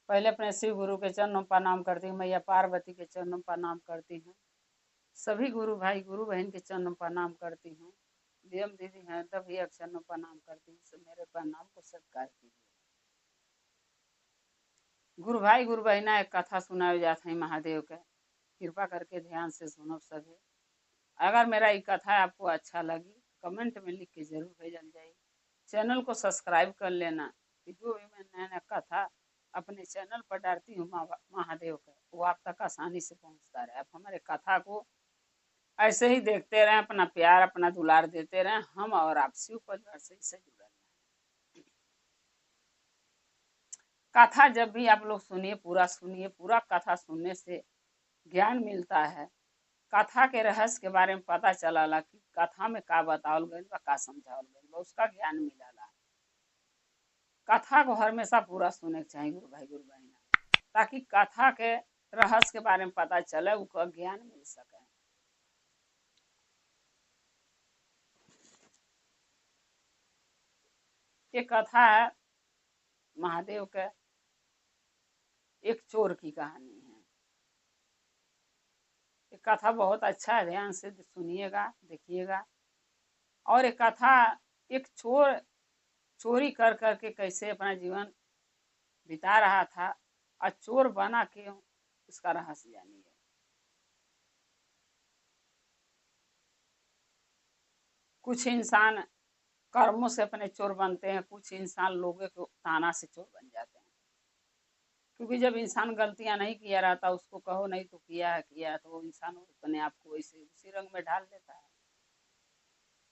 पहले अपने शिव गुरु के चरणों पर प्रणाम करती हूँ, मैया पार्वती के चरणों पर प्रणाम करती हूँ, सभी गुरु भाई गुरु बहन के चरणों पर प्रणाम करती हूँ, डीएम दीदी हैं तभी चरणों पर प्रणाम करती हूँ, सब मेरे प्रणाम को सत्कार कीजिए। गुरु भाई गुरु बहना एक कथा सुनाए जाते हैं महादेव के, कृपा करके ध्यान से सुनो सभी। अगर मेरा ये कथा आपको अच्छा लगी कमेंट में लिख के जरूर भेजल जाए। चैनल को सब्सक्राइब कर लेना कि जो भी मैं नया नया कथा अपने चैनल पर डालती हूँ महादेव का, वो आप तक आसानी से पहुँचता रहे। आप हमारे कथा को ऐसे ही देखते रहें, अपना प्यार अपना दुलार देते रहें। हम और आप शिव परिवार से जुड़े रहें। कथा जब भी आप लोग सुनिए, पूरा कथा सुनने से ज्ञान मिलता है। कथा के रहस्य के बारे में पता चला कि कथा में का बतावल गई बा, का समझावल गई बा, उसका ज्ञान मिला। कथा को हमेशा पूरा सुने के चाहिए गुरु भाई गुरु बहना, ताकि कथा के रहस्य के बारे में पता चले, उसका ज्ञान मिल सके। ये कथा है महादेव के एक चोर की कहानी है। ये कथा बहुत अच्छा है, ध्यान से सुनिएगा देखिएगा। और ये कथा एक चोर चोरी कर करके कैसे अपना जीवन बिता रहा था और चोर बना क्यों, इसका रहस्य जानिए। कुछ इंसान कर्मों से अपने चोर बनते हैं, कुछ इंसान लोगों को ताना से चोर बन जाते हैं। क्योंकि जब इंसान गलतियां नहीं किया रहता, उसको कहो नहीं तो किया है तो वो इंसान अपने आप को वैसे उसी रंग में ढाल देता है।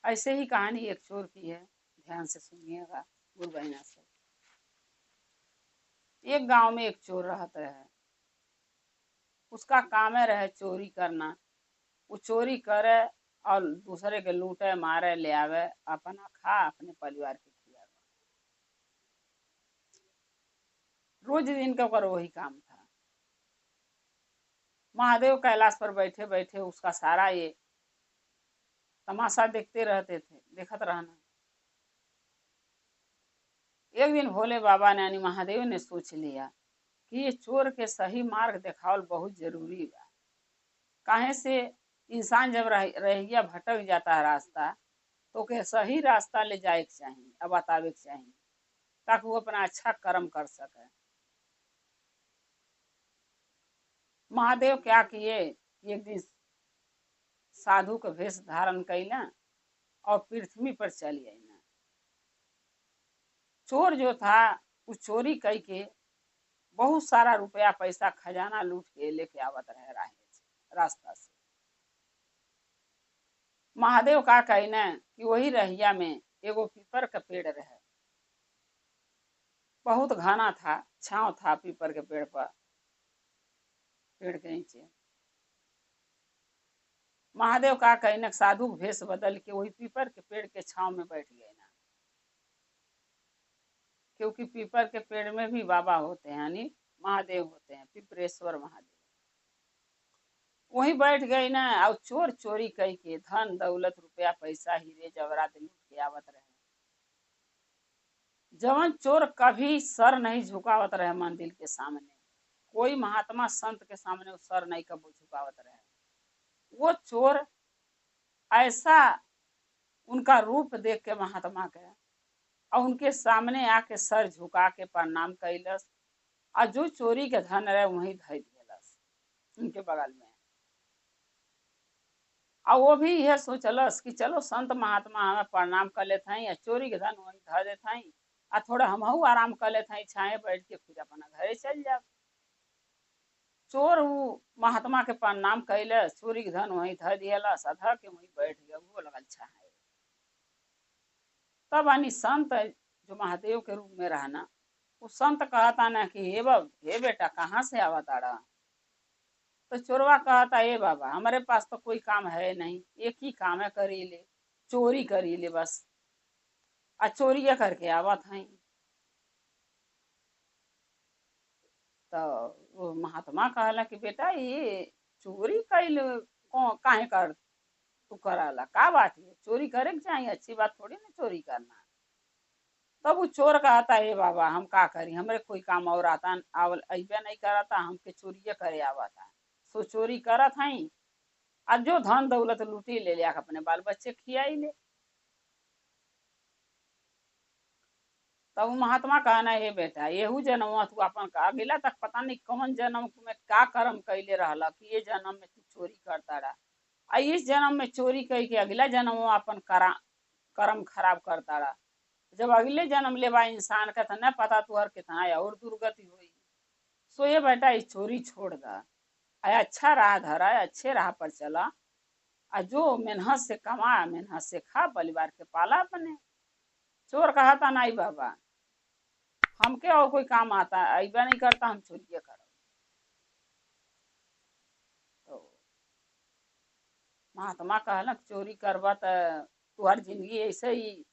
ऐसे ही कहानी एक चोर की है, ध्यान से सुनिएगा गुरु बहना से। एक गांव में एक चोर रहता है, उसका काम है रहे चोरी करना। वो चोरी करे और दूसरे के लूटे मारे ले आवे, अपना खा अपने परिवार के खिलावे। रोज दिन का ओकर वही काम था। महादेव कैलाश पर बैठे बैठे उसका सारा ये तमाशा देखते रहते थे, देखत रहना। एक दिन भोले बाबा ने यानी महादेव ने सोच लिया कि ये चोर के सही मार्ग दिखावल बहुत जरूरी बा। काहे से इंसान जब रहिया भटक जाता है रास्ता, तो के सही रास्ता ले जाए के चाहिए, अब बतावे के चाहिए, ताकि वो अपना अच्छा कर्म कर सके। महादेव क्या किए, एक दिन साधु का वेश धारण कैला और पृथ्वी पर चली आई। चोर जो था वो चोरी कई के बहुत सारा रुपया पैसा खजाना लूट के लेके आवत रहे रास्ता से। महादेव का कहना कि वही रहिया में एगो पीपर का पेड़ रहे, बहुत घना था, छांव था पीपर के पेड़ पर, पेड़ के नीचे। महादेव का कहना साधु भेष बदल के वही पीपर के पेड़ के छांव में बैठ गए ना, क्योंकि पीपर के पेड़ में भी बाबा होते हैं, यानी महादेव होते हैं, पिपरेश्वर महादेव। वहीं बैठ गई ना, और चोर चोरी कई के धन दौलत रुपया पैसा हीरे जवरात लूट के आवत रहे। जवन चोर कभी सर नहीं झुकावत रहे मंदिर के सामने, कोई महात्मा संत के सामने वो सर नहीं कबू झुकावत रहे। वो चोर ऐसा उनका रूप देख के महात्मा के और उनके सामने आके सर झुका के प्रणाम कैलस, और जो चोरी के धन रहे वहीं धै दिलस उनके बगल में। और वो भी यह सोचलस कि चलो संत महात्मा हमें प्रणाम कर लेते हैं, या चोरी के धन वहीं धर देते हैं, आ थोड़ा हमहू आराम कर लेते हैं छाए बैठ के, फिर अपना घरे चल जाए। चोर वो महात्मा के प्रणाम कैलस, चोरी के धन वहीं धर दिलस, धर के वहीं बैठ गया, वो लगल छाए। तब आनी संत जो महादेव के रूप में रहना, वो संत कहता ना कि हे बेटा कहाँ से आवा ताड़ा। तो चोरवा कहता हे बाबा हमारे पास तो कोई काम है नहीं, एक ही काम है करी ले, चोरी करी ले बस, आ चोरिया करके आवत हैं। तो वो महात्मा कहला कि बेटा ये चोरी कैल काहे कर तू कराला, का बात है, चोरी करे के चाहिए, अच्छी बात थोड़ी ना चोरी करना। तब वो चोर कहता है बाबा हम का करी, हमरे कोई काम और आता आवल अबे नहीं करता, हमके चोरिये करे आवता। सो चोरी करत हई, आज जो धन दौलत लूटी ले लिया अपने बाल बच्चे खियाई ले। तब महात्मा कहना है बेटा येहू जन्म तू अपन अगला तक पता नहीं कौन जन्म में का कर्म कैले रहला कि ये जन्म में तू चोरी करता रहा, आ इस जन्म में चोरी कई के अगला जन्म में अपन कर्म खराब करता रहा। जब अगले जन्म लेवा इंसान का तो न पता तुहर कितना और दुर्गति हुई। सो ये बेटा इस चोरी छोड़ दा, अच्छा राह धरा, अच्छे राह पर चला, आ जो मेहनत से कमा मेहनत से खा, परिवार के पाला अपने। चोर कहता नहीं बाबा हमके और कोई काम आता ऐबा नहीं करता, हम चोरिए करो। तो महात्मा कहलक चोरी करबा तो तुहर जिंदगी ऐसे ही,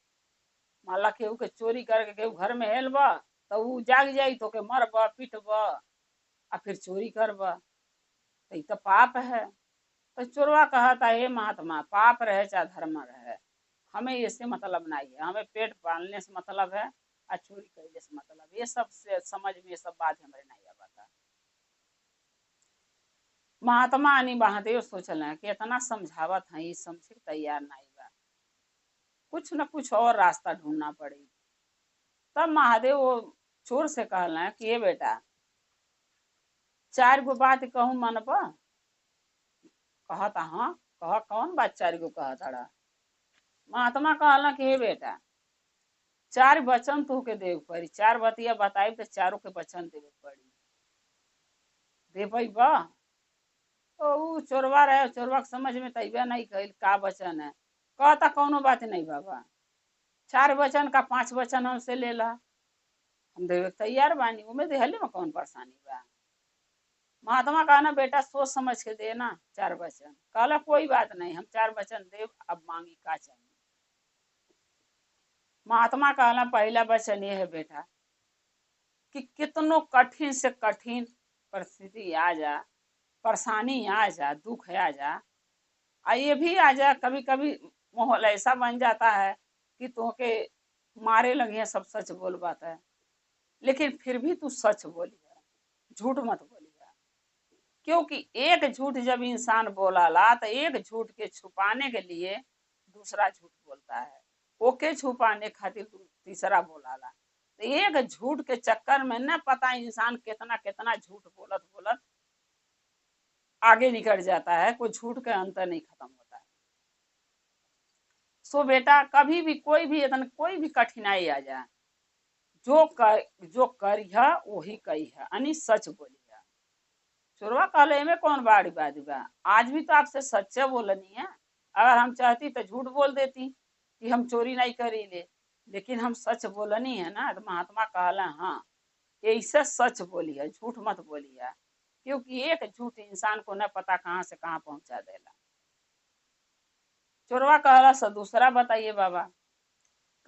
माला केहू के चोरी करके केहू घर में हेलबा तो ऊ जाग जाई तो के मरबा पीटबा आ फिर चोरी करबा, तो तो पाप है। तो चोरवा कहता है महात्मा पाप रहे चाहे धर्म रहे, हमें इससे मतलब नहीं है, हमें पेट पालने से मतलब है और चोरी करने से मतलब, ये सब से समझ में सब बात हमारे नहीं आता। महात्मा अनि महादेव सोचल है कि इतना समझावत है ये समझे तैयार नहीं बा, कुछ न कुछ और रास्ता ढूंढना पड़ी। तब महादेव वो चोर से कहला कि ये बेटा 4 गो बात कहूँ मन पर। कहता हाँ कह कौन बात 4 गो कहता। महात्मा कहला कि हे बेटा 4 वचन तू के देव पड़ी, 4 बतिया बताई तो चारों के वचन देवे पड़ी, दे पैबा। तो ऊ चोरवा रहे, चोरवा के समझ में तैबे नहीं कही का वचन है। कहता कौनो बात नहीं बाबा, 4 वचन का 5 वचन हमसे ले ला, हम देवे तैयार बानी, उमें देहले में कौन परेशानी बा। महात्मा कहना बेटा सोच समझ के देना 4 वचन। कहला कोई बात नहीं हम 4 वचन देव, अब मांगी का चाहिए। महात्मा कहला पहला वचन ये है बेटा कि कितनों कठिन से कठिन परिस्थिति आ जा, परेशानी आ जा, दुख आ जा, ये भी आ जा, कभी कभी माहौल ऐसा बन जाता है कि तोके मारे लगे सब सच बोल बात है, लेकिन फिर भी तू सच बोली है, झूठ मत बोली है। क्योंकि एक झूठ जब इंसान बोलाला तो एक झूठ के छुपाने के लिए दूसरा झूठ बोलता है, ओके छुपाने खातिर तीसरा बोलाला। तो एक झूठ के चक्कर में न पता इंसान कितना कितना झूठ बोलत बोलत आगे निकल जाता है, कोई झूठ का अंत नहीं खत्म होता है। सो बेटा कभी भी कोई भी कठिनाई आ जाए, जो करिया वही कही है, यानी सच बोली है। चोरवा कहले में कौन बाड़ी बात बा, आज भी तो आपसे सच्चे बोलनी है, अगर हम चाहती तो झूठ बोल देती कि हम चोरी नहीं करी ले, लेकिन हम सच बोलनी है ना। तो महात्मा कहला हाँ ऐसे सच बोली है, झूठ मत बोली है, क्योंकि एक झूठ इंसान को न पता कहाँ से कहाँ पहुंचा देला। चोरवा कहला सो दूसरा बताइए बाबा।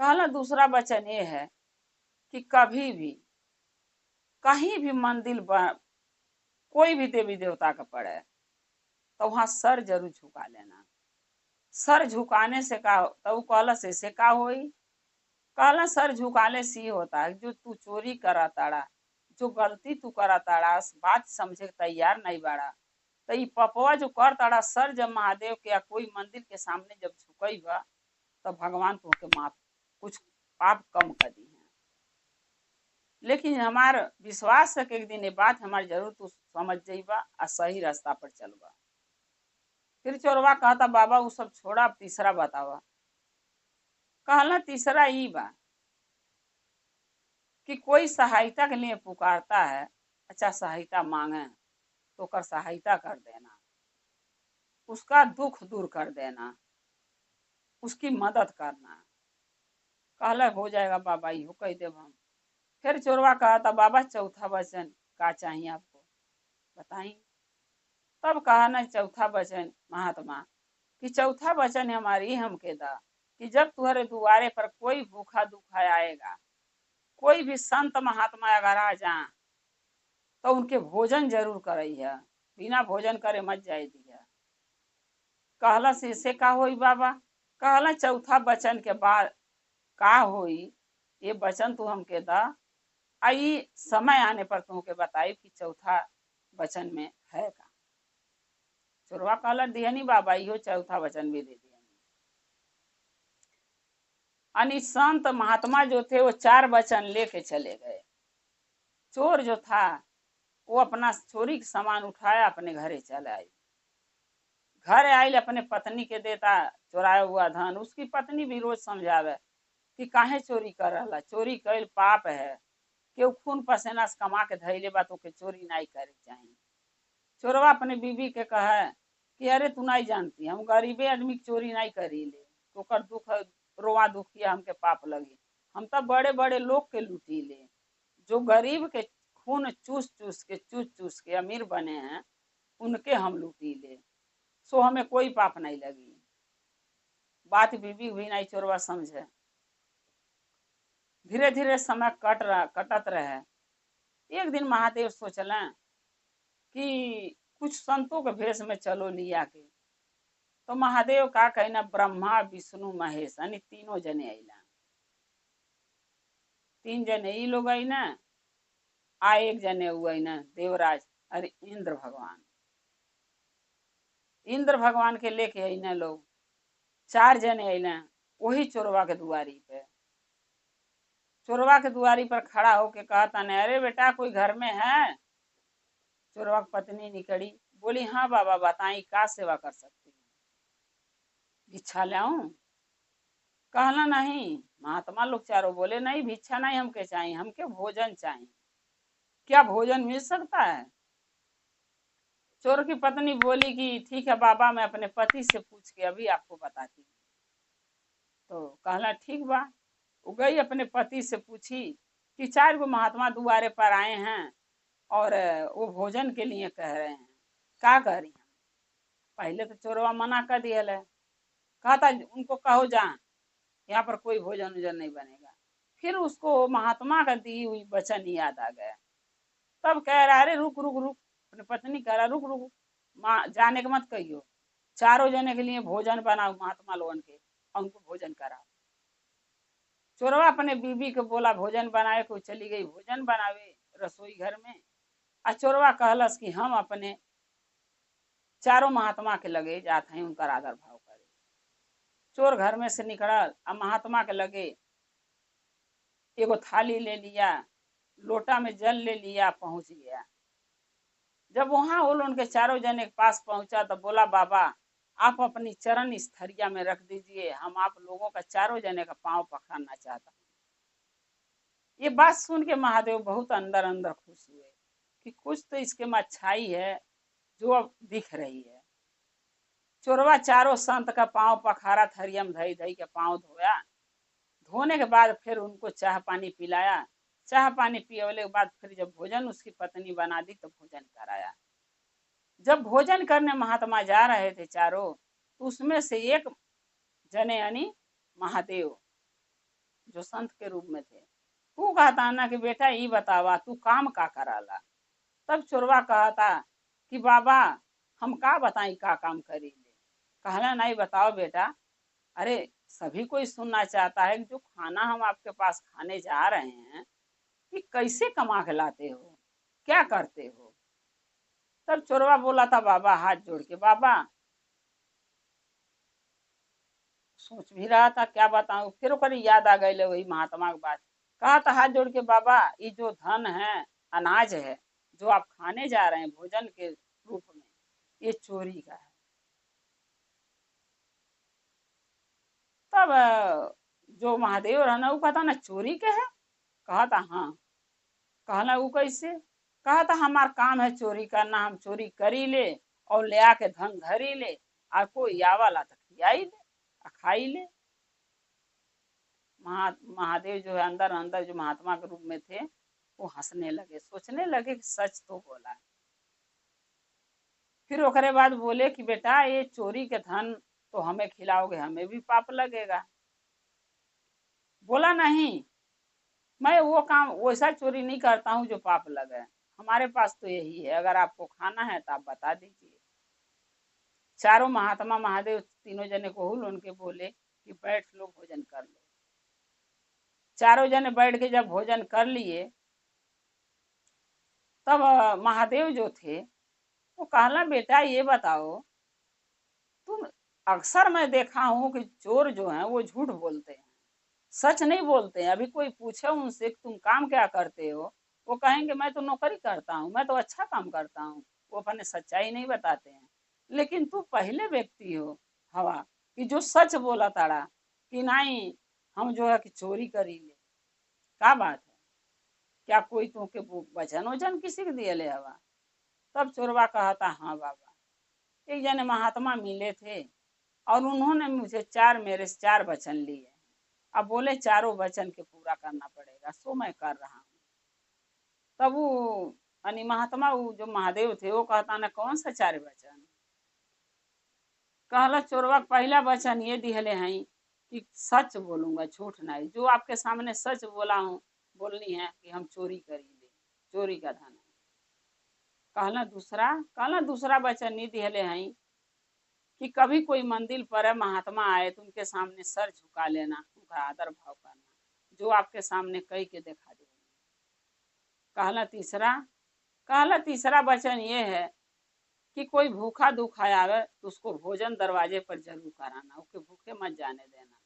कहला दूसरा वचन ये है कि कभी भी कहीं भी मंदिर कोई भी देवी देवता का पड़े तो वहां सर जरूर झुका लेना। सर झुकाने से का, तो कहला से का होई। कहला सर झुकाने से ही होता है जो तू चोरी करा ताड़ा, जो गलती तू करा ताड़ा, बात समझे तैयार नहीं बाड़ा, तो ये पपवा जो कर ताड़ा सर जब महादेव के या कोई मंदिर के सामने जब झुकई बा तो भगवान तुमके माफ कुछ पाप कम कर दी है। लेकिन हमार विश्वास है कि एक दिन ये बात हमारी जरूर तू समझ जाइबा और सही रास्ता पर चलबा। फिर चोरवा कहता बाबा वो सब छोड़ा, अब तीसरा बतावा। कहला तीसरा ही बा कि कोई सहायता के लिए पुकारता है, अच्छा सहायता मांगे तो कर सहायता कर देना, उसका दुख दूर कर देना, उसकी मदद करना। कहला हो जाएगा बाबा यो कह देव हम। फिर चोरवा कहता बाबा चौथा वचन का चाहिए आपको बताई। तब कहा ना चौथा वचन महात्मा कि चौथा वचन हमारी हमके दा कि जब तुम्हारे दुआरे पर कोई भूखा दुखा आएगा, कोई भी संत महात्मा अगर आ जाए तो उनके भोजन जरूर करई है, बिना भोजन करे मत जाए दिया। कहला से इससे का होई बाबा। कहला चौथा वचन के बाद का होई ये वचन तू हमके दा, आई समय आने पर तुमके बताई कि चौथा वचन में है का। चोरवा कहला दिहनी बाबा, इहो चौथा वचन भी दे दिया। यानी संत महात्मा जो थे वो 4 वचन लेके चले गए। चोर जो था वो अपना चोरी का सामान उठाया, अपने घरे चला आई। घर आयल अपने पत्नी के देता चोराया हुआ धन। उसकी पत्नी भी रोज समझावे कि काहे चोरी कर रहा, चोरी कैल पाप है, केहू खून पसीना से कमा के धैले बा तो के चोरी नहीं करे चाहिए। चोरवा अपने बीबी के कहे कि अरे तू नहीं जानती, हम गरीबे आदमी की चोरी नहीं करी ले, तो कर दुख रोआ दुखिया हमके पाप लगी। हम तो बड़े बड़े लोग के लूटी ले, जो गरीब के खून चूस चूस के अमीर बने हैं उनके हम लूटी ले, सो हमें कोई पाप नहीं लगी। बात बीबी भी नहीं चोरवा समझे। धीरे धीरे समय कटत रहे। एक दिन महादेव सोचलें कि कुछ संतों के भेष में चलो लिया के। तो महादेव का कहना, ब्रह्मा विष्णु महेश यानी तीनों जने अला। 3 जने ई लोग अना, आ एक जने हुए ना देवराज, अरे इंद्र भगवान। इंद्र भगवान के लेके अना लोग 4 जने अना वही चोरवा के दुआरी पे। चोरवा के दुआरी पर खड़ा होके कहता ने, अरे बेटा कोई घर में है? चोरवा की पत्नी निकली, बोली हाँ बाबा बताई, का सेवा कर सकती हूँ? भिक्षा लाऊं? कहला नहीं। महात्मा लोग चारों बोले नहीं भिक्षा नहीं हमके चाहिए, हमके भोजन चाहिए। क्या भोजन मिल सकता है? चोर की पत्नी बोली कि ठीक है बाबा, मैं अपने पति से पूछ के अभी आपको बताती हूँ। तो कहला ठीक बा। वो गई अपने पति से पूछी कि 4 गो महात्मा दुआरे पर आए हैं और वो भोजन के लिए कह रहे हैं, क्या करी? पहले तो चोरवा मना कर दिया है, कहा था उनको कहो जा, यहाँ पर कोई भोजन उजन नहीं बनेगा। फिर उसको महात्मा का दी हुई वचन याद आ गया। तब कह रहा अरे रुक रुक रुक, अपनी पत्नी कह रहा रुक रुक, माँ जाने के मत कहियो, 4 जने के लिए भोजन बनाओ महात्मा लोगन के, और उनको भोजन कराओ। चोरवा अपने बीबी को बोला भोजन बनाए को, चली गई भोजन बनावे रसोई घर में। आ चोरवा कहलस कि हम अपने 4 महात्मा के लगे जाते हैं, उनका आदर भाव करे। चोर घर में से निकलल, अब महात्मा के लगे एगो थाली ले लिया, लोटा में जल ले लिया, पहुंच गया। जब वहां वो उनके 4 जने के पास पहुंचा तो बोला बाबा आप अपनी चरण इस थरिया में रख दीजिए, हम आप लोगों का 4 जने का पांव पकड़ना चाहता हूँ। ये बात सुन के महादेव बहुत अंदर अंदर खुश हुए कि कुछ तो इसके में अच्छाई है जो अब दिख रही है। चोरवा 4 संत का पांव पखारा, थरिया में धई धई के पांव धोया। धोने के बाद फिर उनको चाह पानी पिलाया। चाह पानी पियवले के बाद फिर जब भोजन उसकी पत्नी बना दी तो भोजन कराया। जब भोजन करने महात्मा जा रहे थे 4, तो उसमें से एक जने यानी महादेव जो संत के रूप में थे, वो कहता ना कि बेटा ये बतावा तू काम का कराला। तब चोरवा कहता कि बाबा हम का बताई का काम करी ले। कहला नहीं बताओ बेटा, अरे सभी कोई सुनना चाहता है कि जो खाना हम आपके पास खाने जा रहे हैं कि कैसे कमा के लाते हो, क्या करते हो? तब चोरवा बोला था बाबा हाथ जोड़ के, बाबा सोच भी रहा था क्या बताऊं, फिर ओकर याद आ गई वही महात्मा की बात। कहा था हाथ जोड़ के बाबा ये जो धन है, अनाज है जो आप खाने जा रहे हैं भोजन के रूप में, ये चोरी का है। तब जो महादेव रहना वो कहता ना चोरी के है? कहा था हाँ। कहना वो कैसे? कहा था हमार काम है चोरी करना, हम चोरी करी ले और ले आके धन धरी ले, और कोई आवाला तो खियाई ले खाई ले। महादेव जो है अंदर अंदर जो महात्मा के रूप में थे वो हंसने लगे, सोचने लगे कि सच तो बोला है। फिर ओकरे बाद बोले कि बेटा ये चोरी के धन तो हमें खिलाओगे, हमें भी पाप लगेगा। बोला नहीं, मैं वो काम वैसा चोरी नहीं करता हूँ जो पाप लगे, हमारे पास तो यही है, अगर आपको खाना है तो आप बता दीजिए। 4 महात्मा महादेव 3 जने को हुल उनके बोले कि बैठ लो भोजन कर लो। चारों जने बैठ के जब भोजन कर लिए, तब महादेव जो थे वो कहला, बेटा ये बताओ, तुम, अक्सर मैं देखा हूं कि चोर जो हैं वो झूठ बोलते हैं, सच नहीं बोलते हैं। अभी कोई पूछे उनसे कि तुम काम क्या करते हो, वो कहेंगे मैं तो नौकरी करता हूँ, मैं तो अच्छा काम करता हूँ। वो अपने सच्चाई नहीं बताते हैं। लेकिन तू पहले व्यक्ति हो हवा कि जो सच बोला ताड़ा कि नहीं, हम जो है कि चोरी करी ले। क्या बात है? क्या कोई तुमके वचन वचन किसी के दिए ले हवा? तब चोरवा कहता, हाँ बाबा, एक जने महात्मा मिले थे और उन्होंने मुझे मेरे से 4 वचन लिए। अब बोले चारों वचन के पूरा करना पड़ेगा, सो मैं कर रहा हूँ। तब वो यानी महात्मा, वो जो महादेव थे, वो कहता ना, कौन सा 4 वचन? कहला चोरवा, पहला वचन ये दिहले हैं कि सच बोलूंगा, झूठ नहीं। जो आपके सामने सच बोला हूँ, बोलनी है कि हम चोरी करेंगे, चोरी का धन है। कहला दूसरा वचन नहीं दिहले हैं कि कभी कोई मंदिर पर महात्मा आए तो उनके सामने सर झुका लेना, उनका आदर भाव करना, जो आपके सामने कई के दिखा दे। कहला तीसरा वचन ये है कि कोई भूखा दुखा आवे तो उसको भोजन दरवाजे पर जरूर कराना, उसके भूखे मत जाने देना।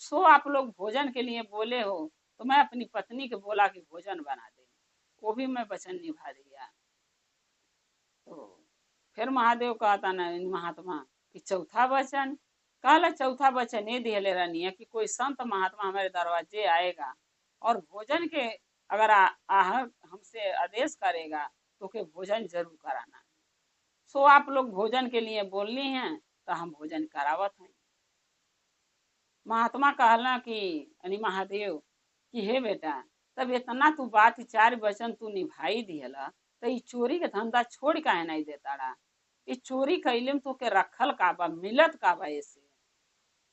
सो आप लोग भोजन के लिए बोले हो, तो मैं अपनी पत्नी के बोला कि भोजन बना दे, वो भी मैं वचन निभा दिया। तो फिर महादेव कहता ना महात्मा कि चौथा वचन? कहला चौथा वचन ये दिए ले रहनी है कि कोई संत महात्मा हमारे दरवाजे आएगा और भोजन के अगर आहर हमसे आदेश करेगा तो के भोजन जरूर कराना। सो आप लोग भोजन के लिए बोलनी है तो हम भोजन करावत हैं। महात्मा कहला कि यानी महादेव कि हे बेटा, तब इतना तू बात 4 वचन तू निभाई दिहला, तो ये चोरी के धंधा छोड़ काहे नहीं देता रहा? ये चोरी कैले में तो के रखल का बा, मिलत का बा ऐसे?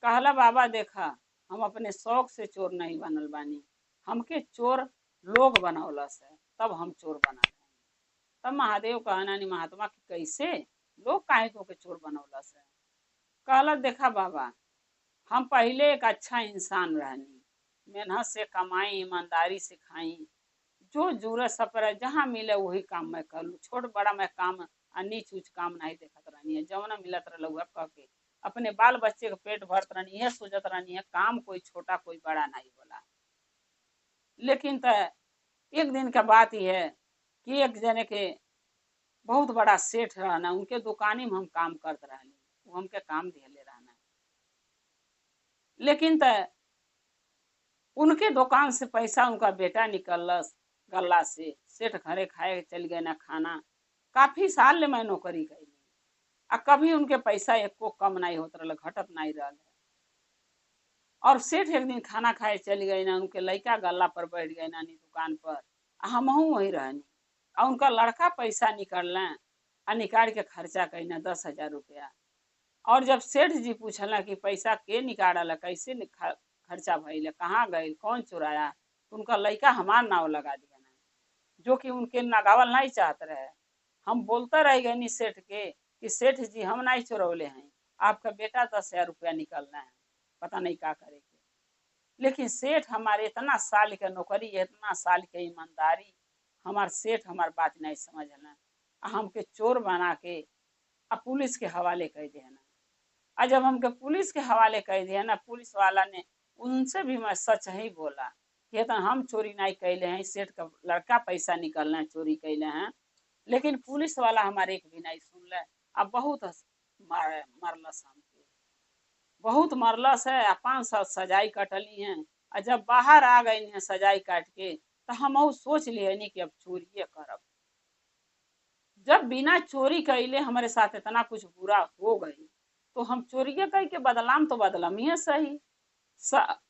कहला बाबा देखा, हम अपने शौक से चोर नहीं बनल बानी, हमके चोर लोग बनौलस है, तब हम चोर बना रहे हैं। तब महादेव कहना नहीं महात्मा कि कैसे लोग काहे तो के चोर बनौलस है? कहला देखा बाबा, हम पहले एक अच्छा इंसान रहनी, मेहनत से कमाई, ईमानदारी से खाई, जो जरूरत सपर है जहाँ मिले वही काम मैं कर लूँ, छोट बड़ा मैं काम नीच ऊच काम नहीं देखत रहनी है, जवना मिलत रह कह के अपने बाल बच्चे के पेट भरत रहनी है, सोचत रहनी है, काम कोई छोटा कोई बड़ा नहीं बोला। लेकिन तो एक दिन का बात ही है कि एक जने के बहुत बड़ा सेठ रहना, उनके दुकानी में हम काम करते रहनी, वो हमके काम दिले रहना। लेकिन तो उनके दुकान से पैसा उनका बेटा निकलस गल्ला से, सेठ घरे खाए चल गए ना खाना। काफी साल ले मैं नौकरी कैली आ कभी उनके पैसा एको कम नहीं होत रहा, घटत नहीं रहा। और सेठ एक दिन खाना खाए चल गए ना, उनके लड़का गल्ला पर बैठ गए ना दुकान पर, हम वही रहनी। और उनका लड़का पैसा निकलना आ निकाल के खर्चा करना 10,000 रुपया। और जब सेठ जी पूछला कि पैसा के निकाल, कैसे खर्चा भइल, कहाँ गए, कौन चुराया, तो उनका लड़का हमार नाव लगा दिया ना, जो कि उनके नगावल नहीं चाहते रहे। हम बोलते रह गए सेठ के कि सेठ जी हम नहीं चुरौले हैं, आपका बेटा 10,000 रुपया निकलना है, पता नहीं क्या करेंगे। लेकिन सेठ हमारे इतना साल के नौकरी, इतना साल के ईमानदारी, हमार सेठ हमार बात नहीं समझना, हमके चोर बना के अब पुलिस के हवाले कर देना। और जब हमके पुलिस के हवाले कर दिया ना, पुलिस वाला ने, उनसे भी मैं सच ही बोला कि तो हम चोरी नहीं कैले हैं, सेठ का लड़का पैसा निकलना चोरी कैले हैं। लेकिन पुलिस वाला हमारे एक भी नहीं सुन ले। अब बहुत मरलस हमके, बहुत मरलस है, 5 साल सजाई कटली हैं। और जब बाहर आ गई हैं सजाई काट के, तो हम सोच लिए नहीं कि अब चोरी करब। जब बिना चोरी कैले हमारे साथ इतना कुछ बुरा हो गई, तो हम चोरी करके बदलाम तो बदलाम ही है सही।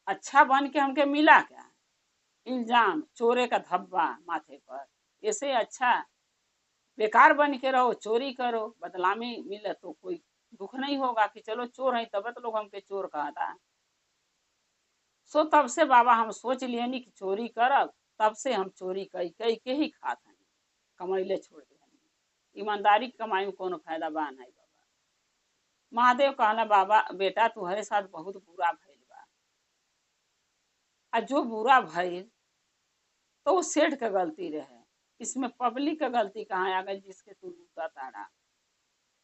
अच्छा बन के हमके मिला क्या? इल्जाम, चोरे का धब्बा माथे पर। ऐसे अच्छा बेकार बन के रहो, चोरी करो, बदलामी मिले तो कोई दुख नहीं होगा कि चलो चोर है, तब तो लोग हमके चोर कहता है। सो तब से बाबा हम सोच लिए नहीं कि चोरी करब, तब से हम चोरी कई कई के ही खात हैं, कमैले छोड़ दे। ईमानदारी कमाई में कोनो फायदा बा नहीं बाबा। महादेव कहला बाबा बेटा तुम्हारे साथ बहुत बुरा भइल बा, आ जो बुरा भइल तो वो सेठ के गलती रहे, इसमें पब्लिक के गलती कहाँ आ गई जिसके तू लूटा ताड़ा,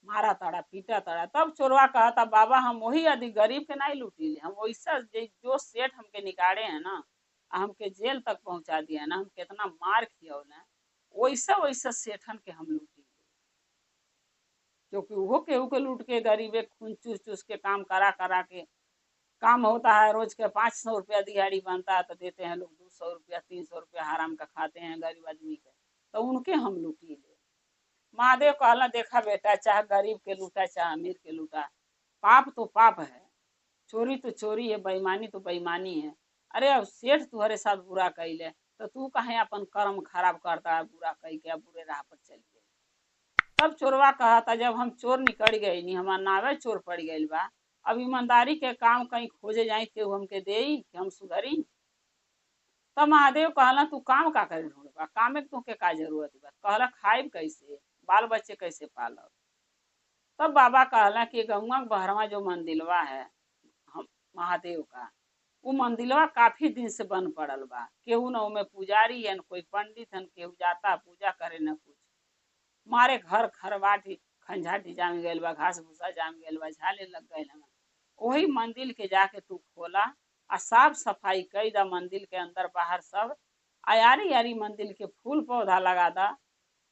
मारा ताड़ा, पीटा ताड़ा। तब चोरवा कहा था बाबा हम वही यदि गरीब के नहीं लूटी ले, हम वैसा जो सेठ हमके निकाले हैं ना, हमके जेल तक पहुंचा दिया ना, हम कितना मार खियौले, वैसा वैसा सेठन के हम लूटी ले। क्योंकि वो केहू के लूट के गरीबे खून चूस चूस के काम करा करा के काम होता है, रोज के 500 रुपया दिहाड़ी बनता है तो देते हैं लोग 200 रुपया 300 रुपया हराम का खाते हैं गरीब आदमी के, तो उनके हम लूटी ले। महादेव कहला देखा बेटा, चाहे गरीब के लूटा चाहे अमीर के लूटा, पाप तो पाप है, चोरी तो चोरी है, बेईमानी तो बेईमानी है। अरे अब सेठ तुम्हारे साथ बुरा कैले तो तू कहे अपन कर्म खराब करता है, बुरा कह के बुरे राह पर चल गए। तब चोरवा कहा था जब हम चोर निकल गए नहीं, हमार नावे चोर पड़ गई बा, अब ईमानदारी के काम कहीं खोजे जाए केहू हमके दे कि हम सुधरी। तब महादेव कहला तू काम का करे ढूंढबा, कामे के तुके का जरूरत बा, कहला खाइब कैसे, बाल बच्चे कैसे पालब। तब बाबा कहला कि गौवा बहरवा जो मंदिलवा है हम महादेव का, वो मंदिलवा काफी दिन से बन पड़ल बा, केहू न उमे पुजारी है न कोई पंडित है, केहू जाता पूजा करे न कुछ, मारे घर खरवाटी खंझाटी जाम गइल बा, घास भूसा जाम गइल बा, झाले लग गइल हन। वही मंदिर के जाके तू खोला आ साफ सफाई कई दा, मंदिर के अंदर बाहर सब आयारी यारी मंदिर के फूल पौधा लगा दा,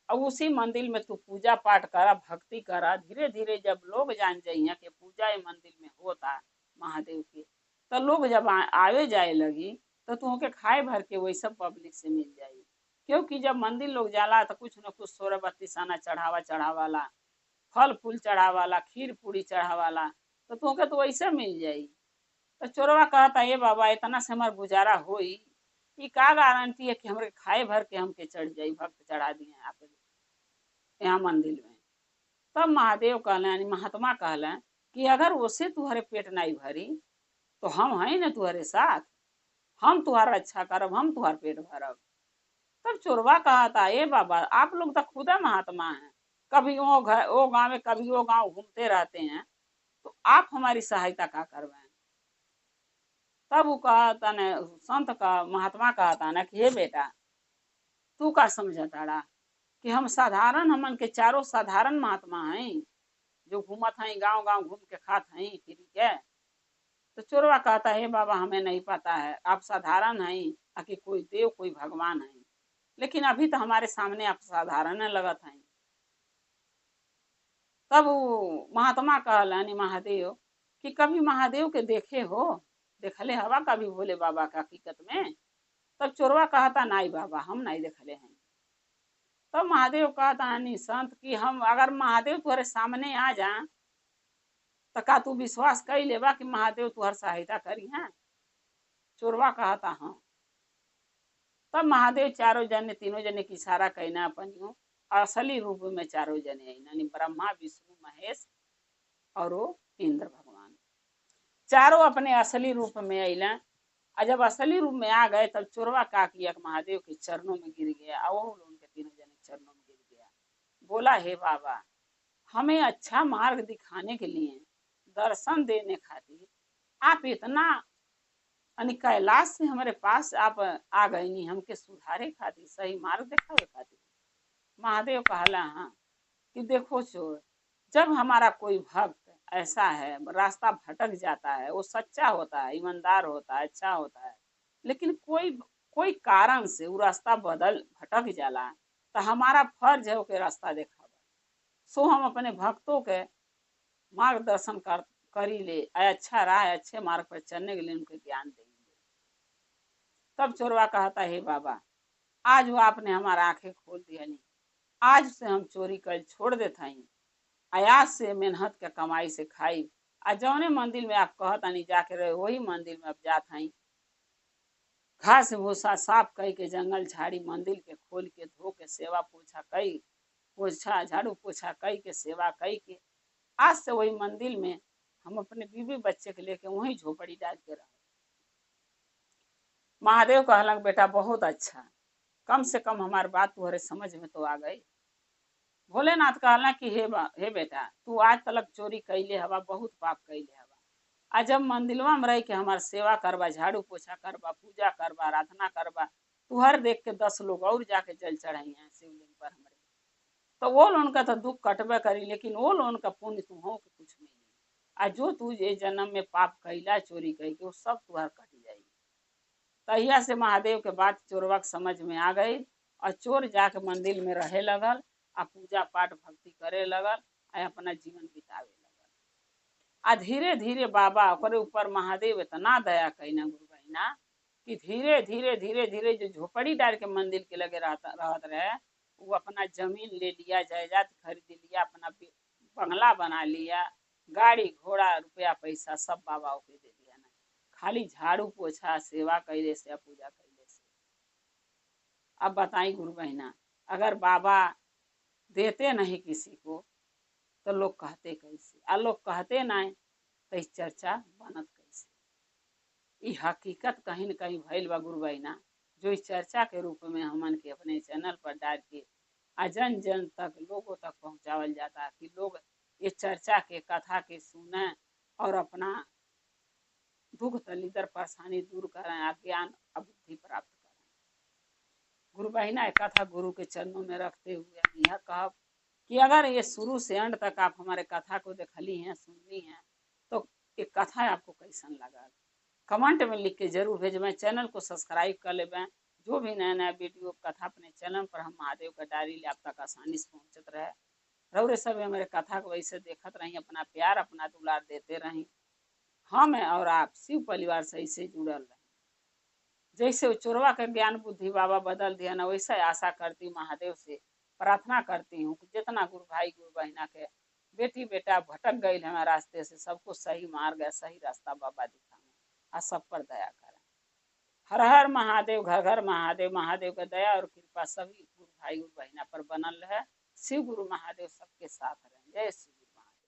और उसी मंदिर में तू पूजा पाठ करा, भक्ति करा। धीरे धीरे जब लोग जान जाइए कि पूजा ये मंदिर में होता महादेव के, तो लोग जब आवे जाए लगी तो तुमके खाए भर के वही सब पब्लिक से मिल जाई। क्योंकि जब मंदिर लोग जाला तो कुछ न कुछ सोरा बत्ती साना चढ़ावाला, फल फूल चढ़ावाला, खीर पूरी चढ़ावाला, तो तुमके तो वैसे मिल जाई। तो चोरवा कहता ये बाबा इतना से हमार गुजारा होई, ये का गारंटी है कि हमारे खाए भर के हमके चढ़ जाई, भक्त चढ़ा दिए आप यहाँ मंदिर में। तब महादेव कहले यानी महात्मा कहले कि अगर उससे तुम्हारे पेट नहीं भरी तो हम हैं ना तुम्हारे साथ, हम तुम्हारा अच्छा करब, हम तुम्हारा पेट भरब। तब चोरवा कहा था ये बाबा आप लोग तो खुदा महात्मा हैं, कभी वो गाँव में कभी वो गाँव घूमते रहते हैं, तो आप हमारी सहायता का करवाएं। तब वो कहा था न संत का महात्मा कहा था ना कि हे बेटा तू का समझता कि हम साधारण, हमन के चारों साधारण महात्मा हैं जो घूमत हैं गांव गांव घूम के खात हैं फ्री के। तो चोरवा कहता है बाबा हमें नहीं पता है आप साधारण हैं कि कोई देव कोई भगवान है, लेकिन अभी तो हमारे सामने आप साधारण लगत हैं। तब वो महात्मा कहलानी महादेव कि कभी महादेव के देखे हो, देखले हवा कभी भोले बाबा का हकीकत में। तब चोरवा कहता नहीं बाबा हम नहीं देखले हैं। तब महादेव कहता संत कि हम अगर महादेव तुम्हारे सामने आ जा तो का तू विश्वास कर लेबा कि महादेव तुहर सहायता करी है। चोरवा कहता हाँ। तब महादेव चारों जने तीनों जने की इशारा कहना अपन असली रूप में चारों जने यानी ब्रह्मा विष्णु महेश और वो इंद्र भगवान चारों अपने असली रूप में अला। और जब असली रूप में आ गए तब चोरवा का किया महादेव के चरणों में गिर गया, और वो उनके तीनों जने चरणों में गिर गया, बोला हे बाबा हमें अच्छा मार्ग दिखाने के लिए, दर्शन देने खातिर आप इतना कैलाश से हमारे पास आप आ गए नहीं, हमके सुधारे खातिर सही मार्ग दिखावे खातिर। महादेव कहला हाँ कि देखो चोर, जब हमारा कोई भक्त ऐसा है रास्ता भटक जाता है, वो सच्चा होता है, ईमानदार होता है, अच्छा होता है, लेकिन कोई कोई कारण से वो रास्ता बदल भटक जाला, तो हमारा फर्ज है ओके रास्ता दिखावा। सो हम अपने भक्तों के मार्गदर्शन करी ले, अच्छा राह अच्छे मार्ग पर चलने के लिए उनके ज्ञान देंगे। तब चोरवा कहता है बाबा आज वो आपने हमारा आंखें खोल दिया नहीं, आज से हम चोरी कर छोड़ देता ही, आयास से मेहनत के कमाई से खाई, आ जौने मंदिर में आप कहता नहीं जाके रहे वही मंदिर में अब जाता ही, घास भूसा साफ कई के जंगल झाड़ी मंदिर के खोल के धो के सेवा पोछा कई, पोछा झाड़ू पोछा कई के सेवा कई के आज से वही मंदिर में हम अपने बीवी बच्चे के लेके वही झोपड़ी डाल के रहे। महादेव कहलक बेटा बहुत अच्छा, कम से कम हमारी बात तुम्हारे समझ में तो आ गई। भोलेनाथ कहला कि हे बेटा तू आज तलक चोरी कैले हवा, बहुत पाप कैले हवा, आ जब मंदिलवा में रह के हमार सेवा करबा, झाड़ू पोछा करबा, पूजा करबा, आराधना करबा, तुहर देख के 10 लोग और जाके जल चढ़ाई हैं शिवलिंग पर हमारे। तो वो लोन का तो दुख कटबे करी, लेकिन वो लोन का पुण्य तुहो के कुछ नहीं। आ जो तू ये जन्म में पाप कैला चोरी कह के वो सब तुहर कट जाएगी। तहिया से महादेव के बात चोरवा के समझ में आ गई और चोर जाके मंदिर में रहे लगल, आ पूजा पाठ भक्ति करे लगल, आ अपना जीवन बितावे लगल। आ धीरे धीरे बाबा ओकरे ऊपर महादेव इतना दया कैना गुरु बहिना कि धीरे धीरे धीरे धीरे जो झोपड़ी डाल के मंदिर के लगे रहत रहे, वो अपना जमीन ले लिया, जायदाद खरीद लिया, अपना बंगला बना लिया, गाड़ी घोड़ा रुपया पैसा सब बाबा के दे दिया ना, खाली झाड़ू पोछा सेवा कैले से, पूजा कैले से। अब बताई गुरु बहिना, अगर बाबा देते नहीं किसी को तो लोग कहते कैसे, आ लोग कहते नहीं तो इस चर्चा बनत कैसे। ये हकीकत कहीं न कहीं भइल बा गुरु बहिना, जो इस चर्चा के रूप में हमन के अपने चैनल पर डाल के जन जन तक लोगों तक पहुंचावल जाता कि लोग ये चर्चा के कथा के सुने और अपना दुख दलिदर परेशानी दूर करें, ज्ञान बुद्धि प्राप्त करें। गुरु बहिना कथा गुरु के चरणों में रखते हुए हम यह कहब कि अगर ये शुरू से अंत तक आप हमारे कथा को देखली हैं, सुनली हैं, तो ये कथा आपको कैसन लगा कमेंट में लिख के जरूर भेजबें। चैनल को सब्सक्राइब कर लेबें, जो भी नया नया वीडियो कथा अपने चैनल पर हम महादेव का डायरी ले आप तक आसानी से पहुंचत रहे। रौरे सब हमारे कथा को वैसे देखत रही, अपना प्यार अपना दुलार देते रही। हम और आप शिव परिवार से ऐसे जुड़ल रहे। जैसे चोरवा का ज्ञान बुद्धि बाबा बदल दिया ना, वैसे आशा करती महादेव से प्रार्थना करती हूँ कि जितना गुरु भाई गुरु बहना के बेटी बेटा भटक गई हमारे रास्ते से, सबको सही मार्ग सही रास्ता बाबा दिखाएं और सब पर दया करें। हर हर महादेव, घर घर महादेव। महादेव का दया और कृपा सभी गुरु भाई गुरु बहना पर बनल रहे। शिव गुरु महादेव सबके साथ रहे। जय शिव।